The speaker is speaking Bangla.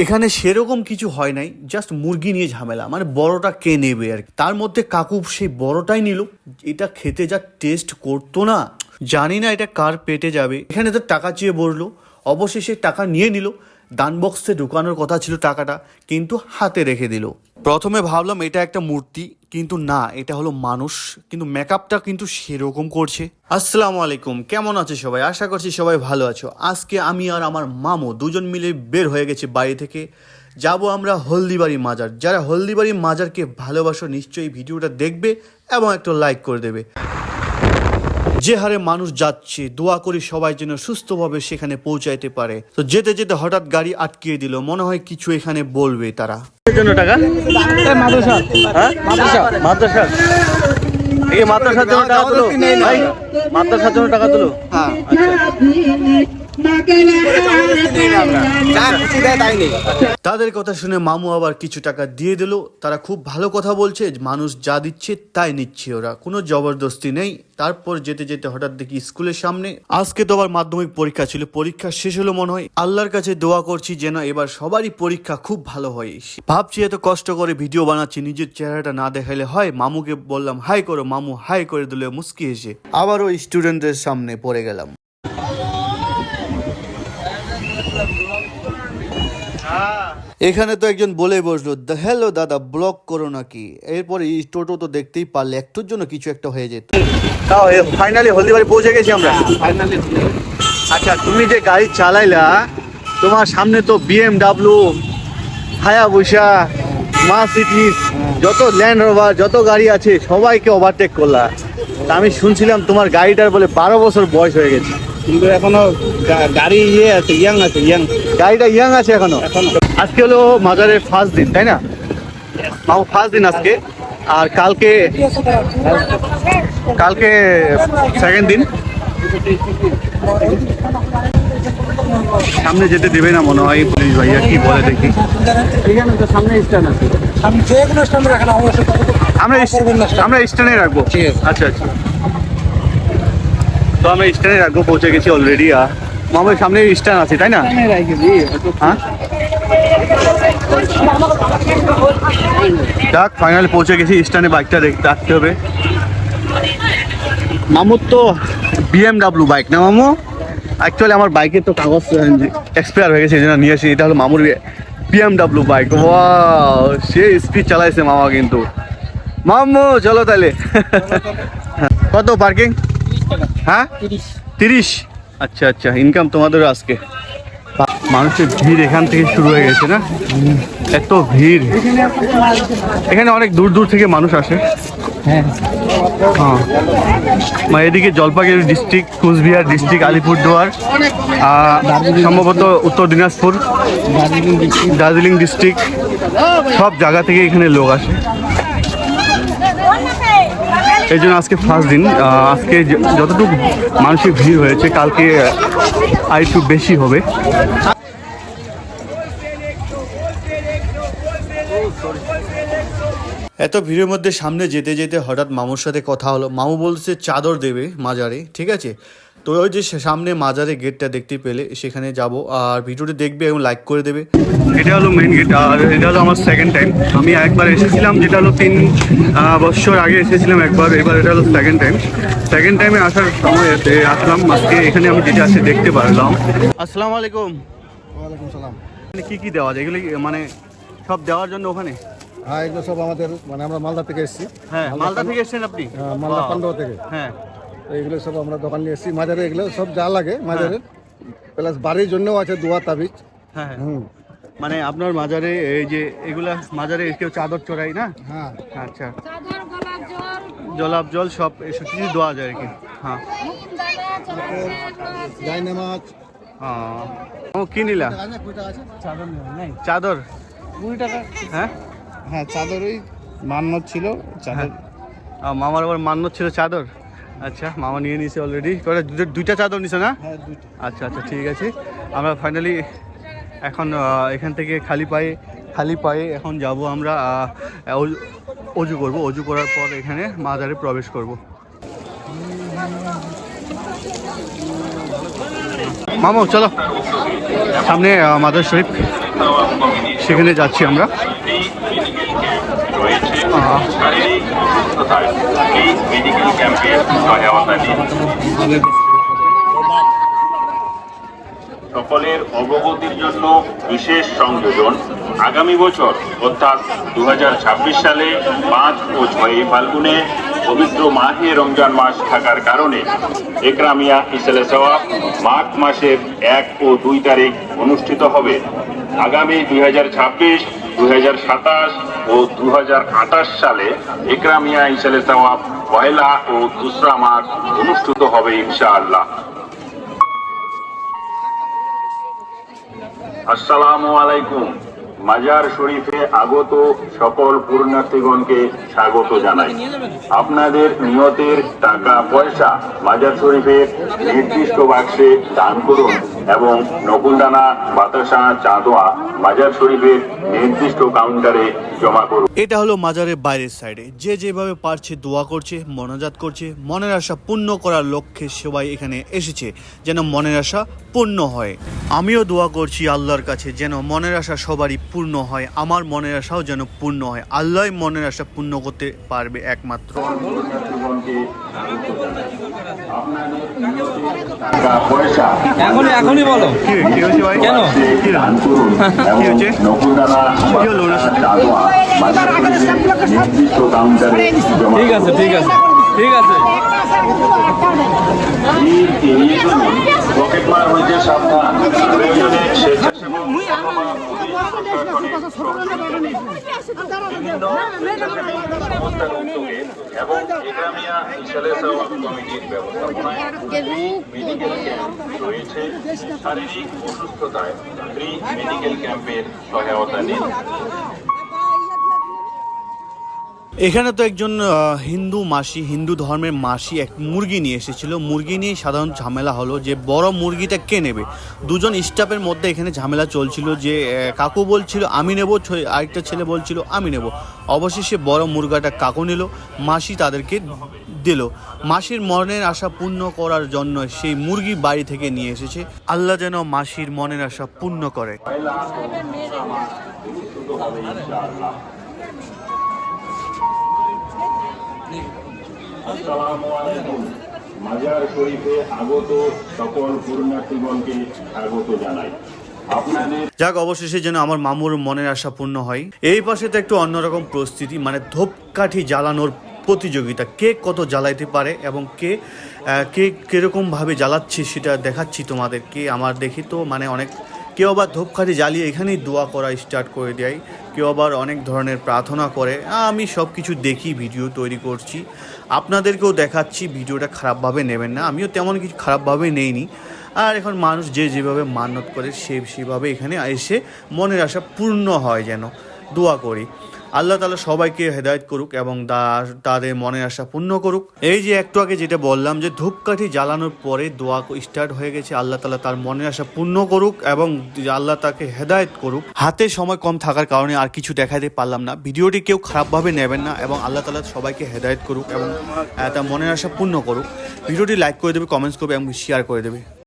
এখানে সেরকম কিছু হয় নাই, জাস্ট মুরগি নিয়ে ঝামেলা, মানে বড়টা কে নেবে আর কি। তার মধ্যে কাকু সেই বড়টাই নিল। এটা খেতে যা টেস্ট করতো না, জানি না এটা কার পেটে যাবে। এখানে তো টাকা চেয়ে বললো, অবশেষে টাকা নিয়ে নিল। দান বক্সে ঢুকানোর কথা ছিল টাকাটা, কিন্তু হাতে রেখে দিল। প্রথমে ভাবলাম এটা একটা মূর্তি, কিন্তু না, এটা হলো মানুষ। কিন্তু মেকআপটা কিন্তু সেরকম করছে। আসসালামু আলাইকুম, কেমন আছে সবাই? আশা করছি সবাই ভালো আছো। আজকে আমি আর আমার মামু দুজন মিলে বের হয়ে গেছি বাড়ি থেকে। যাব আমরা হলদিবাড়ি মাজার। যারা হলদিবাড়ি মাজারকে ভালোবাসো নিশ্চয়ই ভিডিওটা দেখবে এবং একটা লাইক করে দেবে। যে হারে মানুষ যাচ্ছে, দোয়া করি সবাই যেন সুস্থভাবে সেখানে পৌঁছাইতে পারে। তো যেতে যেতে হঠাৎ গাড়ি আটকিয়ে দিল, মনে হয় কিছু এখানে বলবে তারা। জন্য টাকা মাদ্রাসার জন্য টাকা তুলো, মাদ্রাসার জন্য টাকা তুলো। তাদের কথা শুনে মামু আবার কিছু টাকা দিয়ে দিল। তারা খুব ভালো কথা বলছে, মানুষ যা দিচ্ছে তাই নিচ্ছে, ওরা কোনো জবরদস্তি নেই। তারপর যেতে যেতে হঠাৎ দেখি স্কুলের সামনে, আজকে তো আবার মাধ্যমিক পরীক্ষা ছিল, পরীক্ষা শেষ হলো মনে হয়। আল্লাহর কাছে দোয়া করছি যেন এবার সবারই পরীক্ষা খুব ভালো হয়। ভাবছি এত কষ্ট করে ভিডিও বানাচ্ছি, নিজের চেহারাটা না দেখাইলে হয়। মামুকে বললাম হাই করো, মামু হাই করে দিল মুস্কি হেসে। আবারও স্টুডেন্টদের সামনে পড়ে গেলাম। এখানে তো একজন বলে বসলো, হ্যালো দাদা, ব্লক করো নাকি? এরপরে টোটো তো দেখতেই পারলে একটুর জন্য কিছু একটা হয়ে যেত। তাও ফাইনালি হলদিবাড়ি পৌঁছে গেছি আমরা। আচ্ছা, তুমি যে গাড়ি চালাইলা, তোমার সামনে তো BMW, হায়াবুসা, মার্সিডিজ, যত ল্যান্ড রোভার, যত গাড়ি আছে সবাইকে ওভারটেক করলা। তা আমি শুনছিলাম তোমার গাড়িটার বলে 12 বছর বয়স হয়ে গেছে, কিন্তু এখনো গাড়ি আছে, ইয়াং আছে, গাড়িটা ইয়াং আছে এখনো। আজকে হলো মাজারের ফার্স্ট দিন, তাই না? ফার্স্ট দিন আজকে, আর কালকে সেকেন্ড দিন। সামনে যেতে দেবে না মনে হয় পুলিশ ভাইয়া, কি বলে দেখি। এখানে তো সামনে স্ট্যান্ড আছে, আমরা স্ট্যান্ডে রাখবো। আচ্ছা আচ্ছা, তো আমরা স্ট্যান্ডে রাখবো, পৌঁছে গেছি অলরেডি। মামার সামনে স্ট্যান্ড আছে, তাই না? হ্যাঁ, যাক ফাইনালি পৌঁছে গেছি স্ট্যান্ডে। বাইকটা রাখতে হবে। মামুর তো BMW বাইক না মামু? অ্যাকচুয়ালি আমার বাইকের তো কাগজ এক্সপায়ার হয়ে গেছে, এই জন্য নিয়ে আসি। এটা হলো মামুর BMW বাইক। ওয়াও, সে স্পিড চালাইছে মামা কিন্তু। মামু চলো তাহলে। কত পার্কিং? হ্যাঁ 30। আচ্ছা আচ্ছা, ইনকাম তোমাদেরও আজকে। মানুষের ভিড় এখান থেকে শুরু হয়ে গেছে না? এত ভিড়, এখানে অনেক দূর দূর থেকে মানুষ আসে। হ্যাঁ, এদিকে জলপাইগুড়ি ডিস্ট্রিক্ট, কুচবিহার ডিস্ট্রিক্ট, আলিপুরদুয়ার, সম্ভবত উত্তর দিনাজপুর, দার্জিলিং ডিস্ট্রিক্ট, সব জায়গা থেকে এখানে লোক আসে। এই জন্য আজকে ফার্স্ট দিন। আজকে যতটুকু মানুষের ভিড় হয়েছে, কালকে আর একটু বেশি হবে। এত ভিড়ের মধ্যে সামনে যেতে যেতে হঠাৎ মামুর সাথে কথা হলো। মামু বলছে চাদর দেবে মাজারে, ঠিক আছে? তো ওই যে সামনে মাজারে গেটটা দেখতে পেলে সেখানে যাব, আর ভিডিওটি দেখবে এবং লাইক করে দেবে। এটা হলো মেন গেট, আর এটা হলো আমার সেকেন্ড টাইম। আমি একবার এসেছিলাম, যেটা হলো 3 বছর আগে এসেছিলাম একবার, এবার এটা হলো সেকেন্ড টাইম। সেকেন্ড টাইমে আসার সময় আসলাম আজকে এখানে, আমি যেটা আছে দেখতে পারলাম। আসসালামু আলাইকুম। ওয়ালাইকুম সালাম। কি কি দেওয়া যায় এগুলি, মানে সব দেওয়ার জন্য ওখানে? হ্যাঁ, এগুলো সব আমাদের, মানে আমরা মালদা থেকে এসেছি। হ্যাঁ, মালদা থেকে এসেছেন আপনি? মালদা পান্ডবা থেকে। হ্যাঁ, এইগুলো সব আমরা দোকান নিয়ে এসেছি। মাজারে এগুলো সব যা লাগে মাজারের, প্লাস বাড়ির জন্যও আছে দোয়া তাবিজ। হ্যাঁ, মানে আপনার মাজারে এই যে এগুলা, মাজারে কেউ চাদর চড়াই না? হ্যাঁ, আচ্ছা, গোলাপ জল সব এসব কিছু দেওয়া যায় আর কি। হ্যাঁ, গাই নামাজ। কি নিলা? চাদর 20 টাকা। হ্যাঁ হ্যাঁ, চাদর ওই মান্যত ছিল চাদর। মামার আবার মান্যত ছিল চাদর। আচ্ছা, মামা নিয়ে নিয়েছে অলরেডি। দুইটা চাদর নিছে না? হ্যাঁ, 2টা। আচ্ছা আচ্ছা, ঠিক আছে। আমরা ফাইনালি এখন এখান থেকে খালি পায়ে এখন যাব আমরা, অজু করব। অজু করার পর এখানে মাজারে প্রবেশ করব। মামু চলো সামনে মাদার শরীফ, সেখানে যাচ্ছি আমরা। সকলের অবগতির জন্য বিশেষ সংযোজন, আগামী বছর অর্থাৎ 2026 সালে 5 ও 6 ফাল্গুনে পবিত্র মাহে রমজান মাস থাকার কারণে একরামিয়া ইসলে সওয়াব মাঘ মাসের 1 ও 2 তারিখ অনুষ্ঠিত হবে। আগামী 2026, 2027 ও 2028 সালে একরামিয়া ইসলে সওয়াব পয়লা ও দুসরা মাঘ অনুষ্ঠিত হবে ইনশাআল্লাহ। আসসালামু আলাইকুম। মাজার শরীফে আগত সকল পুণ্যার্থীগণকে স্বাগত জানাই। আপনাদের নিয়তের টাকা পয়সা মাজার শরীফের নির্দিষ্ট বাক্সে দান করুন এবং নকুলদানা, বাতাসা, চাঁদোয়া মাজার শরীফের নির্দিষ্ট কাউন্টারে জমা করুন। এটা হলো মাজারের বাইরের সাইডে, যে যেভাবে পারছে দোয়া করছে, মোনাজাত করছে, মনের আশা পূর্ণ করার লক্ষ্যে সবাই এখানে এসেছে যেন মনের আশা পূর্ণ হয়। আমিও দোয়া করছি আল্লাহর কাছে যেন মনের আশা সবারই পূর্ণ হয়, আমার মনের আশাও যেন পূর্ণ হয়। আল্লাহই মনের আশা পূর্ণ করতে পারবে একমাত্র। এখনই বলো কি হয়েছে ভাই? কেন? কি হয়েছে? কি হলো ওনার সাথে? ঠিক আছে ঠিক আছে ঠিক আছে। পকেটমার হইতে সাবধান। প্রয়োজনে স্বেচ্ছাসেবক অথবা পুলিশ প্রশাসনের সহযোগিতা নিন। বিভিন্ন স্বেচ্ছাসেবী সংস্থার উদ্যোগে এবং একরামিয়া ইসলে সওয়াব কমিটির ব্যবস্থাপনায় মেডিকেল ক্যাম্প রয়েছে। শারীরিক অসুস্থতায় ফ্রি মেডিকেল ক্যাম্পের সহায়তা নিন। এখানে তো একজন হিন্দু মাসি, হিন্দু ধর্মের মাসি এক মুরগি নিয়ে এসেছিল। মুরগি নিয়ে সাধারণ ঝামেলা হলো যে বড় মুরগিটা কে নেবে। দুজন স্টাফের মধ্যে এখানে ঝামেলা চলছিল যে কাকু বলছিল আমি নেব, আরেকটা ছেলে বলছিল আমি নেব। অবশেষে বড় মুরগাটা কাকু নিল, মাসি তাদেরকে দিল। মাসির মনের আশা পূর্ণ করার জন্য সেই মুরগি বাড়ি থেকে নিয়ে এসেছে। আল্লাহ যেন মাসির মনের আশা পূর্ণ করে। আসসালামু আলাইকুম। মাজার শরীফে আগত সকল পুণ্যার্থীগণকে স্বাগত জানাই। আপনাদের যাক, অবশেষে যেন আমার মামুর মনের আশা পূর্ণ হয়। এই পাশে তো একটু অন্যরকম পরিস্থিতি, মানে ধূপকাঠি জ্বালানোর প্রতিযোগিতা, কে কত জ্বালাইতে পারে এবং কে কীরকমভাবে জ্বালাচ্ছে সেটা দেখাচ্ছি তোমাদেরকে। আমার দেখি তো মানে অনেক, কেউ আবার ধূপকাঠি জ্বালিয়ে এখানেই দোয়া করা স্টার্ট করে দেয়, কেউ আবার অনেক ধরনের প্রার্থনা করে। আমি সব কিছু দেখি, ভিডিও তৈরি করছি, আপনাদেরকেও দেখাচ্ছি। ভিডিওটা খারাপভাবে নেবেন না, আমিও তেমন কিছু খারাপভাবে নেইনি। আর এখন মানুষ যে যেভাবে মান্যত করে সেভাবে এখানে এসে মনের আশা পূর্ণ হয় যেন দোয়া করি। আল্লাহ তাআলা সবাইকে হেদায়েত করুক এবং তাদের মনের আশা পূর্ণ করুক। এই যে একটু আগে যেটা বললাম যে ধূপকাঠি জ্বালানোর পরে দোয়া স্টার্ট হয়ে গেছে। আল্লাহ তাআলা তার মনের আশা পূর্ণ করুক এবং আল্লাহ তাকে হেদায়েত করুক। হাতে সময় কম থাকার কারণে আর কিছু দেখাতে পারলাম না। ভিডিওটি কেউ খারাপভাবে নেবেন না এবং আল্লাহ তাআলা সবাইকে হেদায়েত করুক এবং তার মনের আশা পূর্ণ করুক। ভিডিওটি লাইক করে দেবে, কমেন্টস করবে এবং শেয়ার করে দেবে।